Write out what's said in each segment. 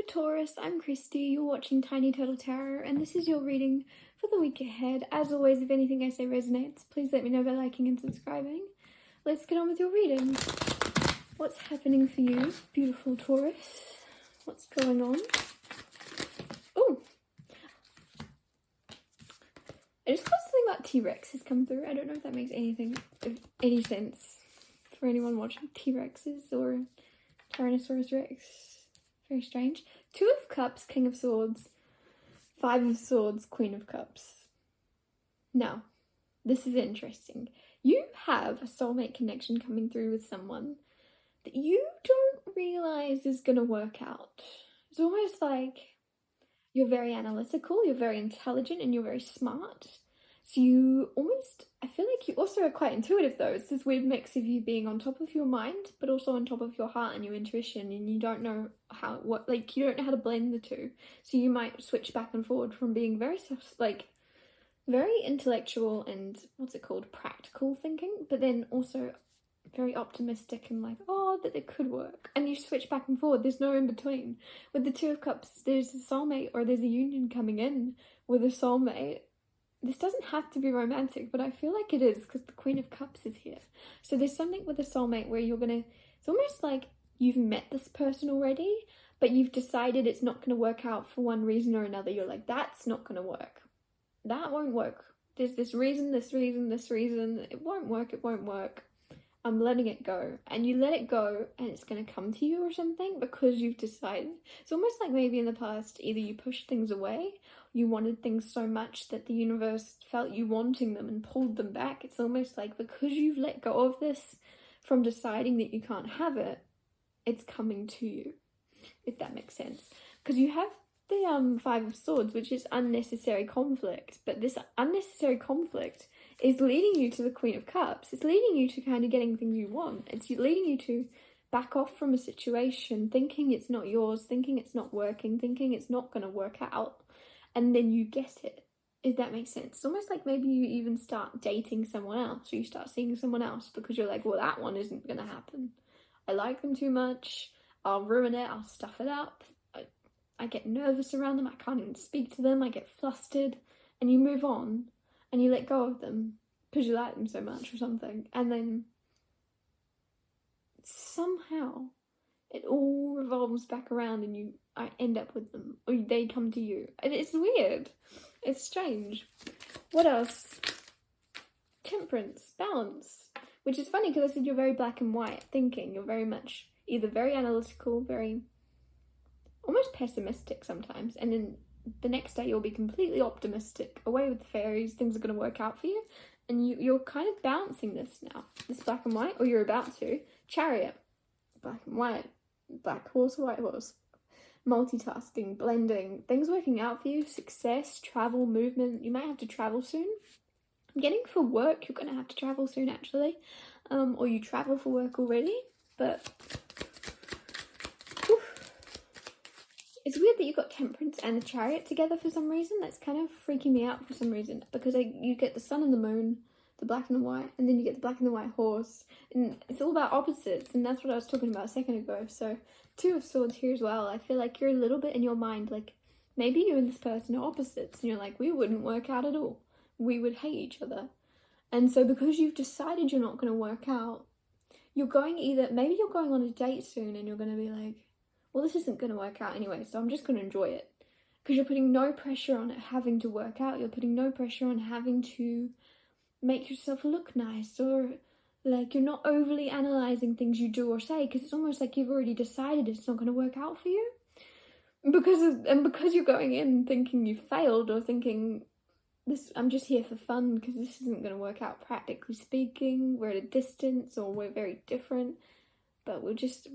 Taurus, I'm Christy, you're watching Tiny Turtle Tarot, and this is your reading for the week ahead. As always, if anything I say resonates, please let me know by liking and subscribing. Let's get on with your reading. What's happening for you, beautiful Taurus? What's going on? Oh! I just got something about T-Rexes come through. I don't know if that makes any sense for anyone watching T-Rexes or Tyrannosaurus Rex. Very strange. 2 of Cups, King of Swords. 5 of Swords, Queen of Cups. Now, this is interesting. You have a soulmate connection coming through with someone that you don't realise is going to work out. It's almost like you're very analytical, you're very intelligent, and you're very smart. So you almost, I feel like you also are quite intuitive though. It's this weird mix of you being on top of your mind, but also on top of your heart and your intuition, and you don't know you don't know how to blend the two. So you might switch back and forward from being very intellectual and, practical thinking, but then also very optimistic and that it could work. And you switch back and forward, there's no in between. With the 2 of Cups, there's a soulmate or there's a union coming in with a soulmate. This doesn't have to be romantic, but I feel like it is because the Queen of Cups is here. So there's something with a soulmate where it's almost like you've met this person already, but you've decided it's not going to work out for one reason or another. You're like, that's not going to work. That won't work. There's this reason. It won't work. I'm letting it go. And you let it go and it's going to come to you or something because you've decided. It's almost like maybe in the past, either you pushed things away, you wanted things so much that the universe felt you wanting them and pulled them back. It's almost like because you've let go of this from deciding that you can't have it, it's coming to you, if that makes sense. Because you have the 5 of Swords, which is unnecessary conflict, but this unnecessary conflict is leading you to the Queen of Cups. It's leading you to kind of getting things you want. It's leading you to back off from a situation, thinking it's not yours, thinking it's not working, thinking it's not going to work out, and then you get it, if that makes sense. It's almost like maybe you even start dating someone else, or you start seeing someone else because you're like, well, that one isn't going to happen. I like them too much. I'll ruin it. I'll stuff it up. I get nervous around them. I can't even speak to them. I get flustered. And you move on and you let go of them because you like them so much or something. And then somehow it all revolves back around and I end up with them, or they come to you. And it's weird. It's strange. What else? Temperance, balance. Which is funny because I said you're very black and white thinking. You're very much either very analytical, very almost pessimistic sometimes, and then the next day you'll be completely optimistic, away with the fairies, things are going to work out for you, and you're kind of balancing this now, this black and white, or you're about to. Chariot, black and white, black horse, white horse, multitasking, blending, things working out for you, success, travel, movement. You might have to travel soon. I'm getting for work, you're going to have to travel soon actually, or you travel for work already, but it's weird that you got Temperance and the Chariot together for some reason. That's kind of freaking me out for some reason, because you get the sun and the moon, the black and the white, and then you get the black and the white horse, and it's all about opposites, and that's what I was talking about a second ago. So 2 of Swords here as well. I feel like you're a little bit in your mind, like maybe you and this person are opposites, and you're like, we wouldn't work out at all. We would hate each other. And so because you've decided you're not going to work out, maybe you're going on a date soon and you're going to be like, well, this isn't going to work out anyway, so I'm just going to enjoy it. Because you're putting no pressure on it having to work out. You're putting no pressure on having to make yourself look nice, or like you're not overly analysing things you do or say, because it's almost like you've already decided it's not going to work out for you. Because you're going in thinking you failed, or thinking, I'm just here for fun because this isn't going to work out practically speaking. We're at a distance, or we're very different, but we'll just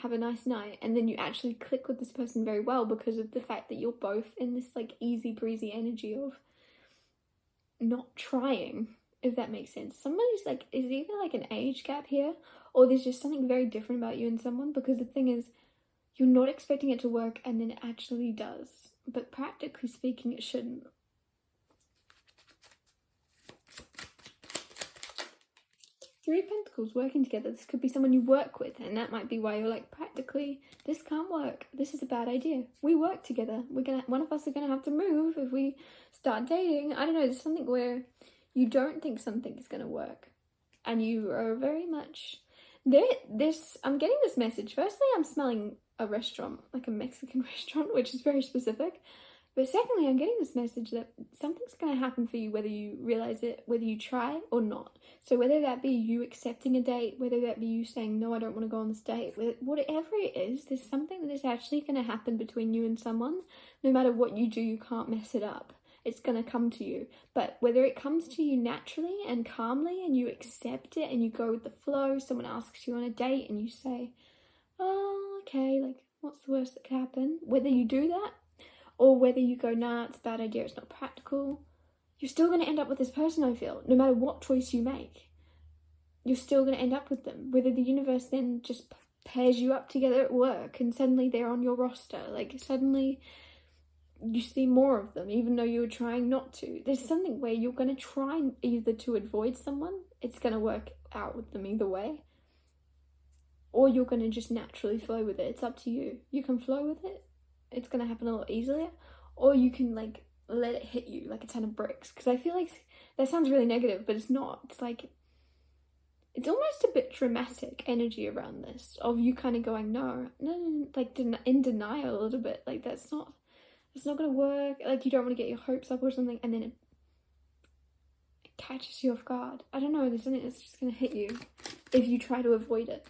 have a nice night, and then you actually click with this person very well because of the fact that you're both in this like easy breezy energy of not trying, if that makes sense. Somebody's like, is either like an age gap here, or there's just something very different about you and someone, because the thing is, you're not expecting it to work and then it actually does, but practically speaking it shouldn't. Three of Pentacles, working together. This could be someone you work with, and that might be why you're like, practically, this can't work. This is a bad idea. We work together. One of us are gonna have to move if we start dating. I don't know, there's something where you don't think something is gonna work, and you are very much I'm getting this message. Firstly, I'm smelling a restaurant, like a Mexican restaurant, which is very specific. But secondly, I'm getting this message that something's going to happen for you whether you realize it, whether you try or not. So whether that be you accepting a date, whether that be you saying, no, I don't want to go on this date, whatever it is, there's something that is actually going to happen between you and someone. No matter what you do, you can't mess it up. It's going to come to you. But whether it comes to you naturally and calmly and you accept it and you go with the flow, someone asks you on a date and you say, oh, okay, like, what's the worst that could happen? Whether you do that, or whether you go, nah, it's a bad idea, it's not practical, you're still going to end up with this person, I feel. No matter what choice you make, you're still going to end up with them. Whether the universe then just pairs you up together at work and suddenly they're on your roster, like suddenly you see more of them, even though you were trying not to. There's something where you're going to try either to avoid someone, it's going to work out with them either way, or you're going to just naturally flow with it. It's up to you. You can flow with it. It's going to happen a lot easier, or you can like let it hit you like a ton of bricks, because I feel like that sounds really negative, but it's not. It's like, it's almost a bit dramatic energy around this of you kind of going, no, like in denial a little bit, like it's not going to work, like you don't want to get your hopes up or something, and then it catches you off guard. I don't know, there's something that's just going to hit you if you try to avoid it.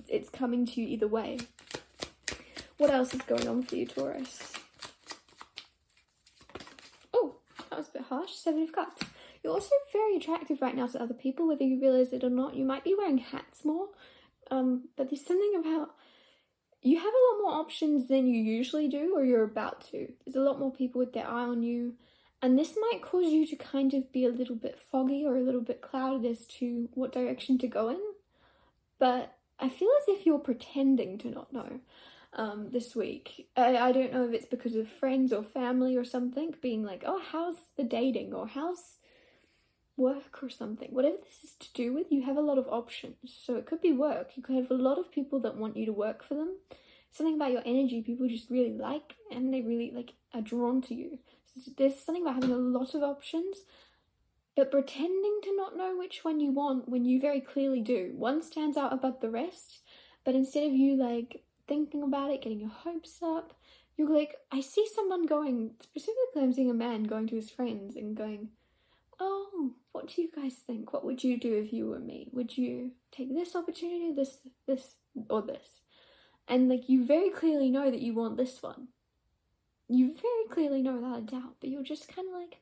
It's coming to you either way. What else is going on for you, Taurus? Oh, that was a bit harsh. Seven of Cups. You're also very attractive right now to other people, whether you realize it or not. You might be wearing hats more, but there's something about you have a lot more options than you usually do, or you're about to. There's a lot more people with their eye on you, and this might cause you to kind of be a little bit foggy or a little bit clouded as to what direction to go in. But I feel as if you're pretending to not know. This week. I don't know if it's because of friends or family or something, being like, oh, how's the dating, or how's work or something. Whatever this is to do with, you have a lot of options. So it could be work. You could have a lot of people that want you to work for them. Something about your energy people just really like, and they really like are drawn to you. So there's something about having a lot of options, but pretending to not know which one you want when you very clearly do. One stands out above the rest, but instead of you like thinking about it, getting your hopes up, you're like, I see someone going, specifically I'm seeing a man going to his friends and going, oh, what do you guys think? What would you do if you were me? Would you take this opportunity, this, or this? And like, you very clearly know that you want this one. You very clearly know without a doubt, but you're just kind of like,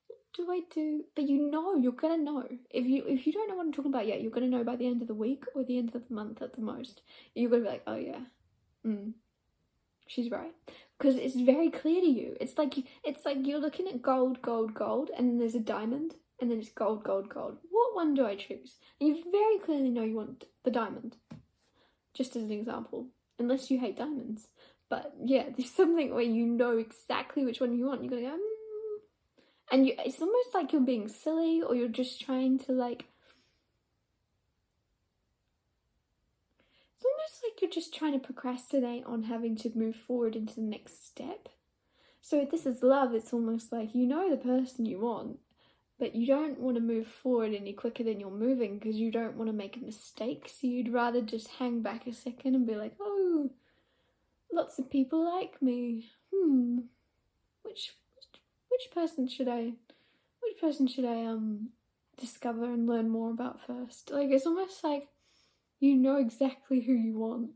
what do I do? But you know, you're gonna know. If you don't know what I'm talking about yet, you're gonna know by the end of the week or the end of the month at the most. You're gonna be like, oh yeah, she's right, because it's very clear to you. It's like you're looking at gold, and then there's a diamond, and then it's gold. What one do I choose? And you very clearly know you want the diamond. Just as an example, unless you hate diamonds. But yeah, there's something where you know exactly which one you want. You're gonna go, and it's almost like you're being silly, or you're just trying to like, it's almost like you're just trying to procrastinate on having to move forward into the next step. So if this is love, it's almost like you know the person you want, but you don't want to move forward any quicker than you're moving because you don't want to make a mistake. So you'd rather just hang back a second and be like, oh, lots of people like me. Which person should I discover and learn more about first? Like, it's almost like you know exactly who you want.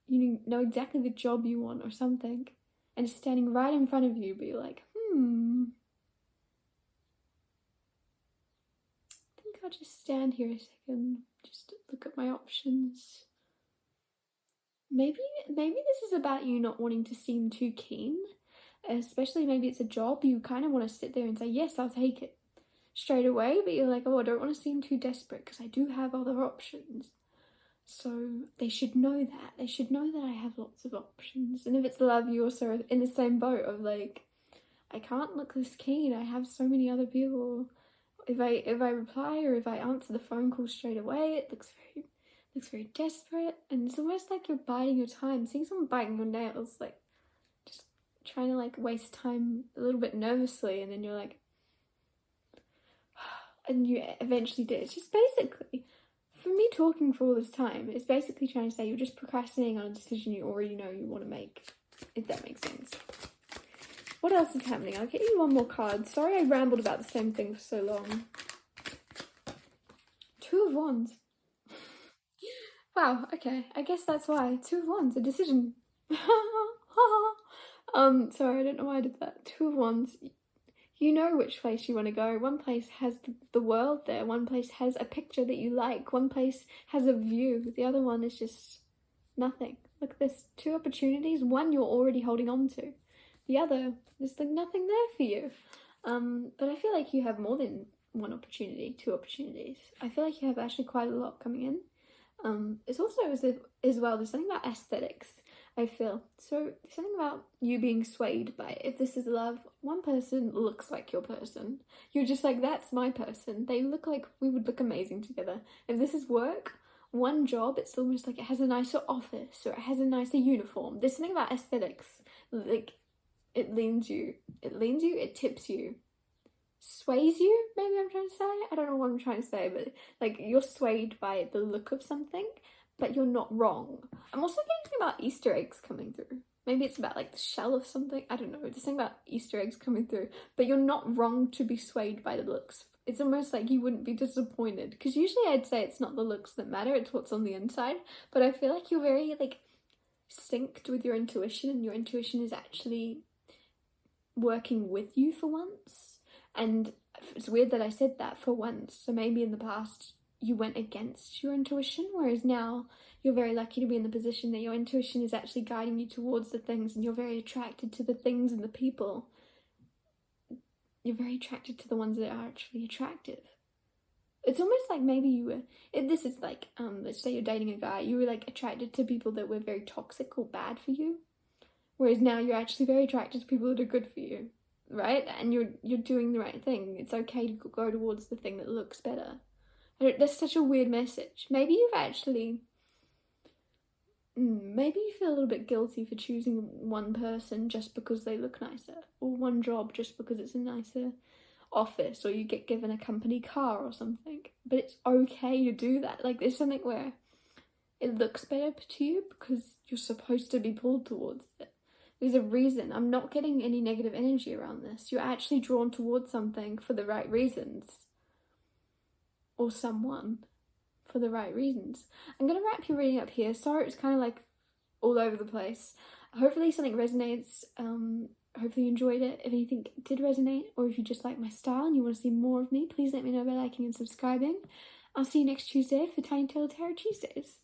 You know exactly the job you want or something. And it's standing right in front of you, but you're like, I think I'll just stand here a second, just look at my options. Maybe this is about you not wanting to seem too keen. Especially maybe it's a job, you kind of want to sit there and say, yes, I'll take it straight away, but you're like, oh, I don't want to seem too desperate because I do have other options. So they should know that. They should know that I have lots of options. And if it's love, you also are in the same boat of like, I can't look this keen. I have so many other people. if I reply or if I answer the phone call straight away, it looks very desperate, and it's almost like you're biding your time. Seeing someone biting your nails, like just trying to like waste time a little bit nervously, and then you're like, and you eventually do. It's just basically, for me talking for all this time, it's basically trying to say you're just procrastinating on a decision you already know you want to make, if that makes sense. What else is happening? I'll get you one more card. Sorry I rambled about the same thing for so long. Two of Wands. Wow, okay. I guess that's why. Two of Wands, a decision. Sorry, I don't know why I did that. Two of Wands. You know which place you want to go. One place has the world there. One place has a picture that you like. One place has a view. The other one is just nothing. Look, there's two opportunities. One you're already holding on to. The other, there's like nothing there for you. But I feel like you have more than one opportunity, two opportunities. I feel like you have actually quite a lot coming in. It's also as well, there's something about aesthetics, I feel. So there's something about you being swayed by it. If this is love, one person looks like your person. You're just like, that's my person. They look like we would look amazing together. If this is work, one job, it's almost like it has a nicer office or it has a nicer uniform. There's something about aesthetics, like it leans you, it tips you, sways you, maybe I'm trying to say. I don't know what I'm trying to say, but like you're swayed by the look of something, but you're not wrong. I'm also getting something about Easter eggs coming through. Maybe it's about like the shell of something. I don't know. There's something about Easter eggs coming through, but you're not wrong to be swayed by the looks. It's almost like you wouldn't be disappointed, because usually I'd say it's not the looks that matter, it's what's on the inside. But I feel like you're very like synced with your intuition, and your intuition is actually working with you for once. And it's weird that I said that, for once. So maybe in the past you went against your intuition, whereas now you're very lucky to be in the position that your intuition is actually guiding you towards the things, and you're very attracted to the things and the people. You're very attracted to the ones that are actually attractive. It's almost like maybe you were, this is like, let's say you're dating a guy, you were like attracted to people that were very toxic or bad for you, whereas now you're actually very attracted to people that are good for you, right? And you're doing the right thing. It's okay to go towards the thing that looks better. That's such a weird message. Maybe you've actually, maybe you feel a little bit guilty for choosing one person just because they look nicer, or one job just because it's a nicer office, or you get given a company car or something. But it's okay to do that. Like, there's something where it looks better to you because you're supposed to be pulled towards it. There's a reason. I'm not getting any negative energy around this. You're actually drawn towards something for the right reasons, or someone for the right reasons. I'm going to wrap your reading up here. Sorry, it's kind of like all over the place. Hopefully something resonates. Hopefully you enjoyed it. If anything did resonate, or if you just like my style and you want to see more of me, please let me know by liking and subscribing. I'll see you next Tuesday for Tiny Tale Tarot Tuesdays.